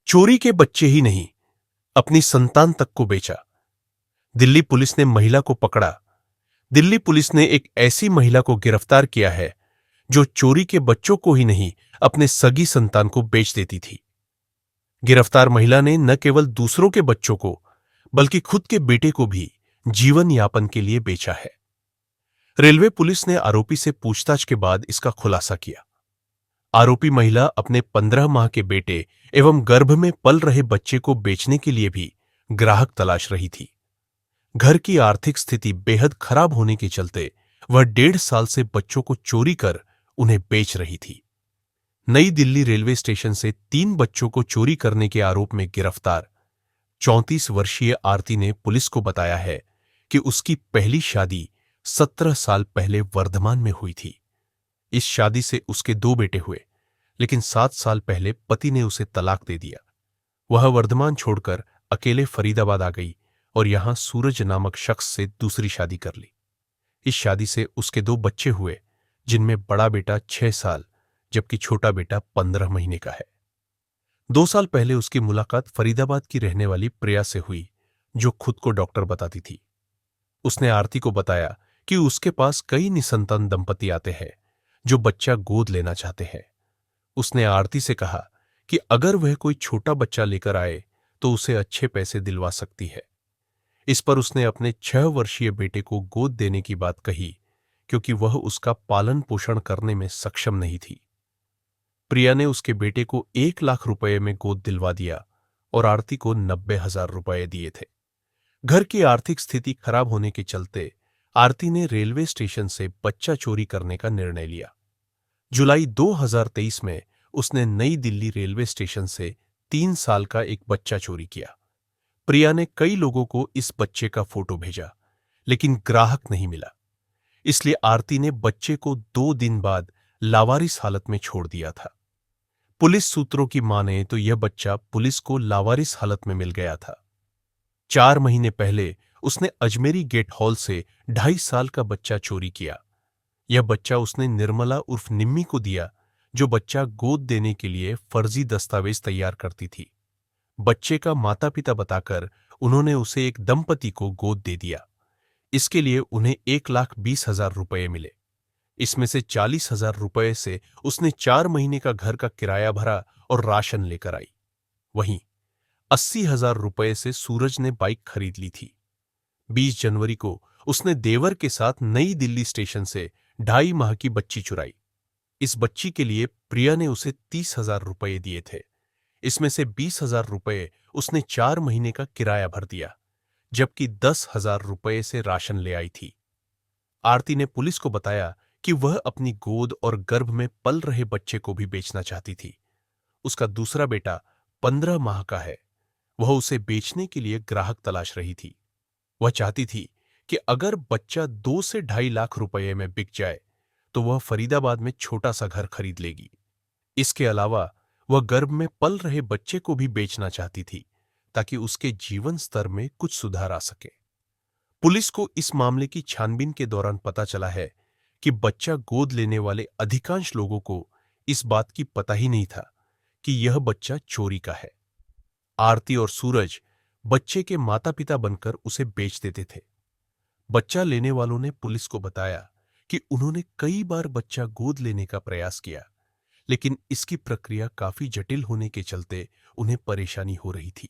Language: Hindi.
चोरी के बच्चे ही नहीं, अपनी संतान तक को बेचा। दिल्ली पुलिस ने महिला को पकड़ा। दिल्ली पुलिस ने एक ऐसी महिला को गिरफ्तार किया है जो चोरी के बच्चों को ही नहीं, अपने सगी संतान को बेच देती थी। गिरफ्तार महिला ने न केवल दूसरों के बच्चों को, बल्कि खुद के बेटे को भी जीवन यापन के लिए बेचा है। रेलवे पुलिस ने आरोपी से पूछताछ के बाद इसका खुलासा किया। आरोपी महिला अपने 15 माह के बेटे एवं गर्भ में पल रहे बच्चे को बेचने के लिए भी ग्राहक तलाश रही थी। घर की आर्थिक स्थिति बेहद खराब होने के चलते वह 1.5 साल से बच्चों को चोरी कर उन्हें बेच रही थी। नई दिल्ली रेलवे स्टेशन से 3 बच्चों को चोरी करने के आरोप में गिरफ्तार 34 वर्षीय आरती ने पुलिस को बताया है कि उसकी पहली शादी 17 साल पहले वर्धमान में हुई थी। इस शादी से उसके 2 बेटे हुए, लेकिन 7 साल पहले पति ने उसे तलाक दे दिया। वह वर्धमान छोड़कर अकेले फरीदाबाद आ गई और यहां सूरज नामक शख्स से दूसरी शादी कर ली। इस शादी से उसके 2 बच्चे हुए, जिनमें बड़ा बेटा 6 साल जबकि छोटा बेटा 15 महीने का है। 2 साल पहले उसकी मुलाकात फरीदाबाद की रहने वाली प्रिया से हुई, जो खुद को डॉक्टर बताती थी। उसने आरती को बताया कि उसके पास कई निसंतान दंपति आते हैं जो बच्चा गोद लेना चाहते हैं। उसने आरती से कहा कि अगर वह कोई छोटा बच्चा लेकर आए तो उसे अच्छे पैसे दिलवा सकती है। इस पर उसने अपने 6 वर्षीय बेटे को गोद देने की बात कही, क्योंकि वह उसका पालन पोषण करने में सक्षम नहीं थी। प्रिया ने उसके बेटे को 1 लाख रुपए में गोद दिलवा दिया और आरती को 90,000 रुपए दिए थे। घर की आर्थिक स्थिति खराब होने के चलते आरती ने रेलवे स्टेशन से बच्चा चोरी करने का निर्णय लिया। जुलाई 2023 में उसने नई दिल्ली रेलवे स्टेशन से 3 साल का एक बच्चा चोरी किया। प्रिया ने कई लोगों को इस बच्चे का फोटो भेजा, लेकिन ग्राहक नहीं मिला। इसलिए आरती ने बच्चे को 2 दिन बाद लावारिस हालत में छोड़ दिया था। पुलिस सूत्रों की माने तो यह बच्चा पुलिस को लावारिस हालत में मिल गया था। 4 महीने पहले उसने अजमेरी गेट हॉल से 2.5 साल का बच्चा चोरी किया। यह बच्चा उसने निर्मला उर्फ निम्मी को दिया, जो बच्चा गोद देने के लिए फर्जी दस्तावेज तैयार करती थी। बच्चे का माता पिता बताकर उन्होंने उसे एक दंपति को गोद दे दिया। इसके लिए उन्हें 1,20,000 रुपए मिले। इसमें से 40,000 रुपए से उसने 4 महीने का घर का किराया भरा और राशन लेकर आई। वहीं 80,000 रुपए से सूरज ने बाइक खरीद ली थी। 20 जनवरी को उसने देवर के साथ नई दिल्ली स्टेशन से 2.5 माह की बच्ची चुराई। इस बच्ची के लिए प्रिया ने उसे 30,000 रुपए दिए थे। इसमें से 20,000 रुपए उसने 4 महीने का किराया भर दिया, जबकि 10,000 रुपए से राशन ले आई थी। आरती ने पुलिस को बताया कि वह अपनी गोद और गर्भ में पल रहे बच्चे को भी बेचना चाहती थी। उसका दूसरा बेटा 15 माह का है। वह उसे बेचने के लिए ग्राहक तलाश रही थी। वह चाहती थी कि अगर बच्चा 2 से 2.5 लाख रुपए में बिक जाए तो वह फरीदाबाद में छोटा सा घर खरीद लेगी। इसके अलावा वह गर्भ में पल रहे बच्चे को भी बेचना चाहती थी, ताकि उसके जीवन स्तर में कुछ सुधार आ सके। पुलिस को इस मामले की छानबीन के दौरान पता चला है कि बच्चा गोद लेने वाले अधिकांश लोगों को इस बात की पता ही नहीं था कि यह बच्चा चोरी का है। आरती और सूरज बच्चे के माता पिता बनकर उसे बेच देते थे। बच्चा लेने वालों ने पुलिस को बताया कि उन्होंने कई बार बच्चा गोद लेने का प्रयास किया, लेकिन इसकी प्रक्रिया काफी जटिल होने के चलते उन्हें परेशानी हो रही थी।